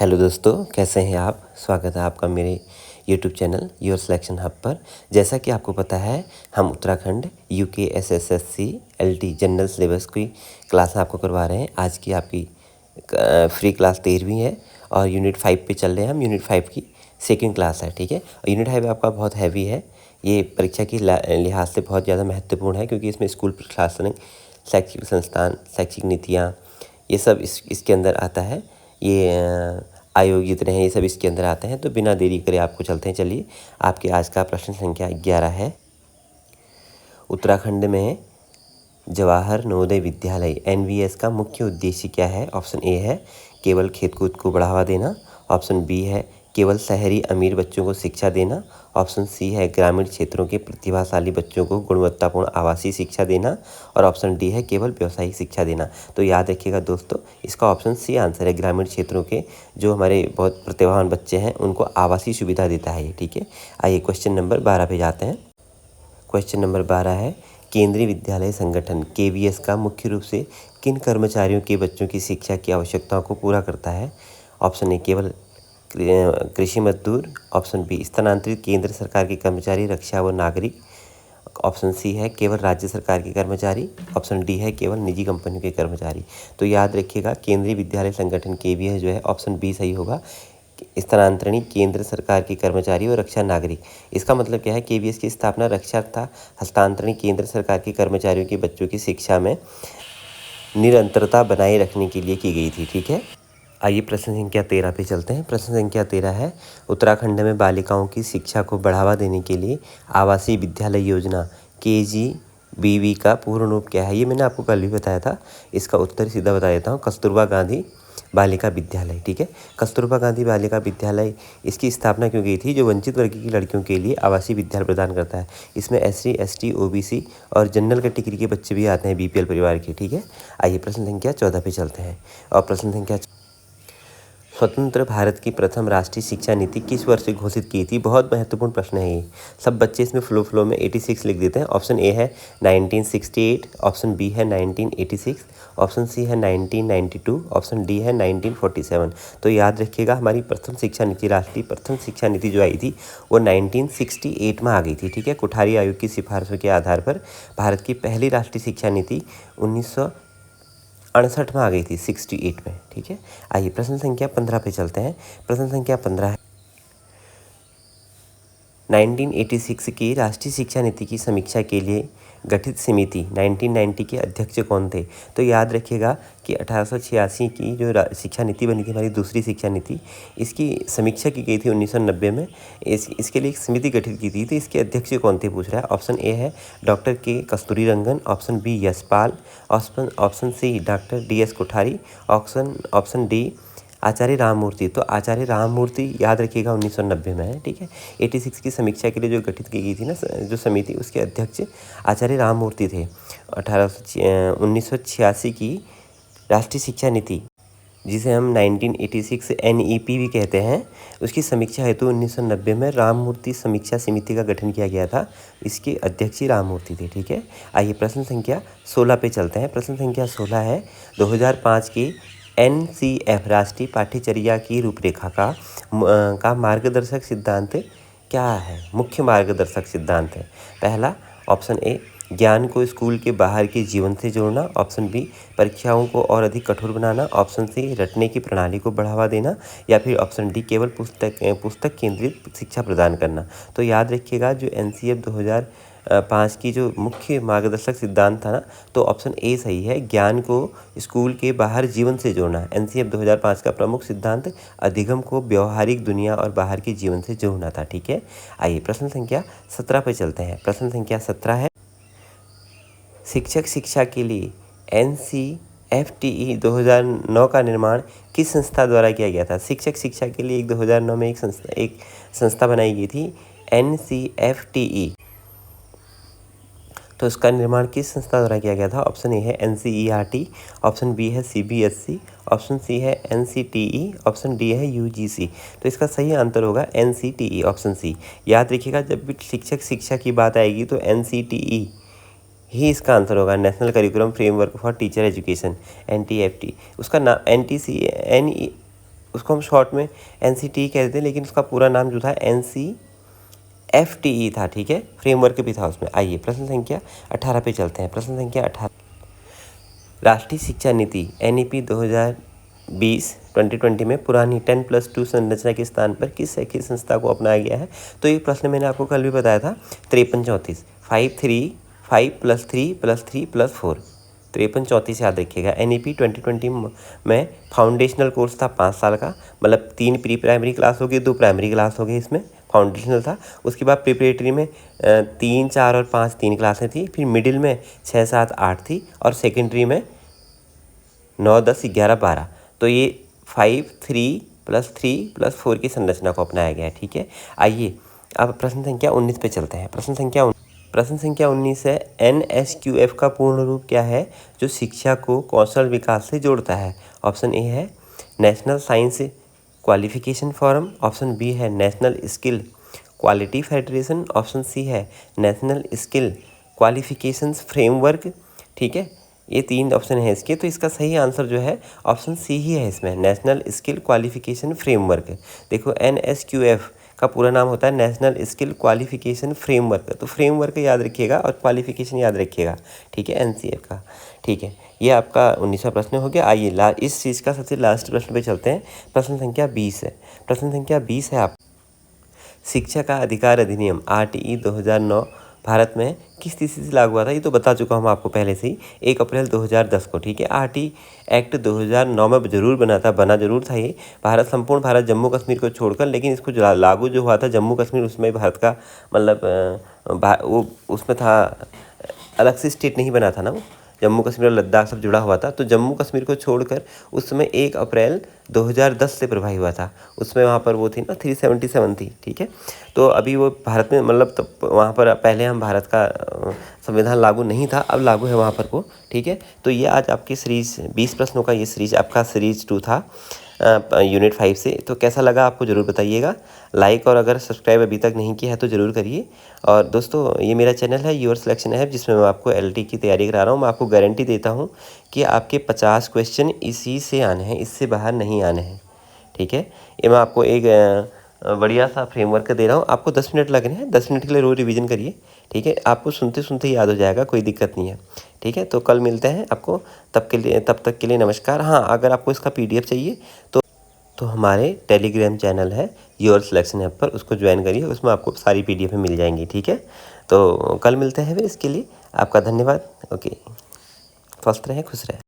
Hello दोस्तों, कैसे हैं आप। स्वागत है आपका मेरे YouTube channel your selection hub पर। जैसा कि आपको पता है, हम Uttarakhand UK SSC LT general syllabus की क्लास आपको करवा रहे हैं। आज की आपकी फ्री क्लास 13वीं है और यूनिट 5 पे चल रहे हैं हम। यूनिट 5 की सेकंड क्लास है, ठीक है। और यूनिट 5 आपका बहुत हैवी है। ये परीक्षा की लिहाज से बहुत ज़्यादा महत्वपूर्ण है, क्योंकि इसमें स्कूल प्रशासन, शैक्षिक संस्थान, शैक्षिक नीतियाँ, ये सब इसके अंदर आता है। ये आयोजित रहे, ये सब इसके अंदर आते हैं। तो बिना देरी करे आपको चलते हैं। चलिए, आपके आज का प्रश्न संख्या 11 है। उत्तराखंड में जवाहर नवोदय विद्यालय एनवीएस का मुख्य उद्देश्य क्या है। ऑप्शन ए है केवल खेल कूद को बढ़ावा देना। ऑप्शन बी है केवल शहरी अमीर बच्चों को शिक्षा देना। ऑप्शन सी है ग्रामीण क्षेत्रों के प्रतिभाशाली बच्चों को गुणवत्तापूर्ण आवासीय शिक्षा देना। और ऑप्शन डी है केवल व्यावसायिक शिक्षा देना। तो याद रखिएगा दोस्तों, इसका ऑप्शन सी आंसर है। ग्रामीण क्षेत्रों के जो हमारे बहुत प्रतिभावान बच्चे हैं, उनको आवासीय सुविधा देता है ये, ठीक है। आइए क्वेश्चन नंबर 12 पे जाते हैं। क्वेश्चन नंबर 12 है, केंद्रीय विद्यालय संगठन केवीएस का मुख्य रूप से किन कर्मचारियों के बच्चों की शिक्षा की आवश्यकताओं को पूरा करता है। ऑप्शन ए केवल कृषि मजदूर। ऑप्शन बी स्थानांतरित केंद्र सरकार के कर्मचारी, रक्षा व नागरिक। ऑप्शन सी है केवल राज्य सरकार के कर्मचारी। ऑप्शन डी है केवल निजी कंपनियों के कर्मचारी। तो याद रखिएगा, केंद्रीय विद्यालय संगठन केवीएस जो है, ऑप्शन बी सही होगा। स्थानांतरणीय केंद्र सरकार के कर्मचारी और रक्षा नागरिक। इसका मतलब क्या है, केवीएस की स्थापना रक्षा तथा हस्तांतरणीय केंद्र सरकार के कर्मचारियों के बच्चों की शिक्षा में निरंतरता बनाए रखने के लिए की गई थी, ठीक है। आइए प्रश्न संख्या 13 पे चलते हैं। प्रश्न संख्या 13 है, उत्तराखंड में बालिकाओं की शिक्षा को बढ़ावा देने के लिए आवासीय विद्यालय योजना KGBV का पूर्ण रूप क्या है। ये मैंने आपको कल भी बताया था। इसका उत्तर सीधा बता देता हूँ, कस्तूरबा गांधी बालिका विद्यालय, ठीक है। कस्तूरबा गांधी बालिका विद्यालय, इसकी स्थापना क्यों की थी, जो वंचित वर्ग की लड़कियों के लिए आवासीय विद्यालय प्रदान करता है। इसमें SC ST OBC और जनरल कैटेगरी के बच्चे भी आते हैं, BPL परिवार के, ठीक है। आइए प्रश्न संख्या 14 पे चलते हैं। और प्रश्न संख्या, स्वतंत्र भारत की प्रथम राष्ट्रीय शिक्षा नीति किस वर्ष से घोषित की थी। बहुत महत्वपूर्ण प्रश्न है ये। सब बच्चे इसमें फ्लो में 86 लिख देते हैं। ऑप्शन ए है 1968, ऑप्शन बी है 1986, ऑप्शन सी है 1992, ऑप्शन डी है 1947। तो याद रखिएगा, हमारी प्रथम शिक्षा नीति, राष्ट्रीय प्रथम शिक्षा नीति जो आई थी, वो 1968 में आ गई थी, ठीक है। कोठारी आयोग की सिफारिशों के आधार पर भारत की पहली राष्ट्रीय शिक्षा नीति 1968 में आ गई थी, 68 में, ठीक है। आइए प्रश्न संख्या 15 पे चलते हैं। प्रश्न संख्या 15 है, 1986 की राष्ट्रीय शिक्षा नीति की समीक्षा के लिए गठित समिति 1990 के अध्यक्ष कौन थे। तो याद रखिएगा कि 1886 की जो शिक्षा नीति बनी थी, हमारी दूसरी शिक्षा नीति, इसकी समीक्षा की गई थी 1990 में। इसके लिए एक समिति गठित की थी। तो इसके अध्यक्ष कौन थे पूछ रहा है। ऑप्शन ए है doctor K Kasturirangan, option B Yashpal, option C doctor DS Kothari, option D Acharya Ramamurti. तो आचार्य राममूर्ति याद रखिएगा 1990 में है, ठीक है। 86 की समीक्षा के लिए जो गठित की गई थी ना जो समिति, उसके अध्यक्ष आचार्य राममूर्ति थे। 1986 की राष्ट्रीय शिक्षा नीति, जिसे हम 1986 NEP भी कहते हैं, उसकी समीक्षा हेतु 1990 में राममूर्ति समीक्षा समिति का गठन किया गया था। इसके अध्यक्ष ही राममूर्ति थे, ठीक है। आइए प्रश्न संख्या 16 पे चलते हैं। प्रश्न संख्या 16 है, 2005 की NCF राष्ट्रीय पाठ्यचर्या की रूपरेखा का मार्गदर्शक सिद्धांत क्या है। मुख्य मार्गदर्शक सिद्धांत है। पहला ऑप्शन ए, ज्ञान को स्कूल के बाहर के जीवन से जोड़ना। ऑप्शन बी, परीक्षाओं को और अधिक कठोर बनाना। ऑप्शन सी, रटने की प्रणाली को बढ़ावा देना। या फिर ऑप्शन डी, केवल पुस्तक केंद्रित शिक्षा प्रदान करना। तो याद रखिएगा, जो NCF 2005 की जो मुख्य मार्गदर्शक सिद्धांत था ना, तो ऑप्शन ए सही है, ज्ञान को स्कूल के बाहर जीवन से जोड़ना। NCF 2005 का प्रमुख सिद्धांत अधिगम को व्यवहारिक दुनिया और बाहर के जीवन से जोड़ना था, ठीक है। आइए प्रश्न संख्या 17 पर चलते हैं। प्रश्न संख्या 17 है, शिक्षक शिक्षा के लिए NCFTE 2009 का निर्माण किस संस्था द्वारा किया गया था। शिक्षक शिक्षा के लिए 2009 में एक संस्था बनाई गई थी, NCFTE। तो इसका निर्माण किस संस्था द्वारा किया गया था। ऑप्शन ए है NCERT, ऑप्शन बी है CBSE, ऑप्शन सी है NCTE, ऑप्शन डी है UGC। तो इसका सही आंसर होगा NCTE, ऑप्शन सी। याद रखिएगा, जब भी शिक्षक शिक्षा की बात आएगी तो NCTE ही इसका आंसर होगा, national curriculum framework for teacher education, NTFT। उसका नाम उसको हम शॉर्ट में NCT कहते थे, लेकिन उसका पूरा नाम जो था NCFTE था, ठीक है। फ्रेमवर्क भी था उसमें। आइए प्रश्न संख्या 18 पे चलते हैं। प्रश्न संख्या 18, राष्ट्रीय शिक्षा नीति NEP 2020 में पुरानी 10+2 संरचना के स्थान पर किस शैक्षिक संस्था को अपनाया गया है? तो ये प्रश्न मैंने आपको कल भी बताया था। 53-34 5+3+3+4 53-34 याद रखिएगा। NEP 2020 में फाउंडेशनल कोर्स था 5 साल का, मतलब 3 प्री प्राइमरी क्लास हो गई, 2 प्राइमरी क्लास हो गई, इसमें फाउंडेशनल था। उसके बाद प्रिपरेटरी में 3, 4 और 5 3 क्लासें थी, फिर मिडिल में 6, 7, 8 थी, और सेकेंडरी में 9, 10, 11, 12। तो ये 5, 3+3+4 की संरचना को अपनाया गया है, ठीक है। आइए अब प्रश्न संख्या 19 पे चलते हैं। प्रश्न संख्या 19 है, NSQF का पूर्ण रूप क्या है जो शिक्षा को कौशल विकास से जोड़ता है? ऑप्शन ए है national science qualification forum, option B है national skill quality federation, option C है नेशनल स्किल क्वालिफिकेशंस फ्रेमवर्क, ठीक है। ये 3 ऑप्शन है इसके, तो इसका सही आंसर जो है ऑप्शन सी ही है इसमें, नेशनल स्किल क्वालिफिकेशन फ्रेमवर्क। देखो NSQF का पूरा नाम होता है नेशनल स्किल क्वालिफिकेशन फ्रेमवर्क, तो फ्रेमवर्क याद रखिएगा और क्वालिफिकेशन याद रखिएगा, ठीक है, NCF का, ठीक है। ये आपका 19वां प्रश्न हो गया। आइए इस चीज़ का सबसे लास्ट प्रश्न पे चलते हैं। प्रश्न संख्या 20 है। प्रश्न संख्या 20 है आप शिक्षा का अधिकार अधिनियम RTE 2009 भारत में किस तिथि से लागू हुआ था? ये तो बता चुका हूँ आपको पहले से ही, 1 अप्रैल 2010 को, ठीक है। RT एक्ट 2009 में जरूर बना जरूर था ये। संपूर्ण भारत जम्मू कश्मीर को छोड़कर, लेकिन इसको जो लागू जो हुआ था जम्मू कश्मीर, उसमें भारत का मतलब वो उसमें था, अलग से स्टेट नहीं बना था ना वो, जम्मू कश्मीर और लद्दाख सब जुड़ा हुआ था। तो जम्मू कश्मीर को छोड़कर उस समय 1 अप्रैल 2010 से प्रभावी हुआ था। उसमें वहाँ पर वो थी ना 377 थी, ठीक है। तो अभी वो भारत में मतलब तो वहाँ पर पहले हम भारत का संविधान लागू नहीं था, अब लागू है वहाँ पर वो, ठीक है। तो ये आज आपकी सीरीज 20 प्रश्नों का ये सीरीज आपका सीरीज 2 था यूनिट 5 से। तो कैसा लगा आपको ज़रूर बताइएगा। लाइक और अगर सब्सक्राइब अभी तक नहीं किया है तो ज़रूर करिए। और दोस्तों ये मेरा चैनल है योर सिलेक्शन ऐप, जिसमें मैं आपको LT की तैयारी करा रहा हूँ। मैं आपको गारंटी देता हूँ कि आपके 50 क्वेश्चन इसी से आने हैं, इससे बाहर नहीं आने हैं, ठीक है। ये मैं आपको एक बढ़िया सा फ्रेमवर्क दे रहा हूँ। आपको 10 मिनट लगने हैं, 10 मिनट के लिए रोज़ रिवीजन करिए, ठीक है। आपको सुनते सुनते याद हो जाएगा, कोई दिक्कत नहीं है, ठीक है। तो कल मिलते हैं आपको, तब तक के लिए नमस्कार। हाँ, अगर आपको इसका PDF चाहिए तो हमारे टेलीग्राम चैनल है योर सिलेक्शन ऐप पर, उसको ज्वाइन करिए, उसमें आपको सारी PDF मिल जाएंगी, ठीक है। तो कल मिलते हैं फिर, इसके लिए आपका धन्यवाद। ओके, स्वस्थ रहें, खुश रहें।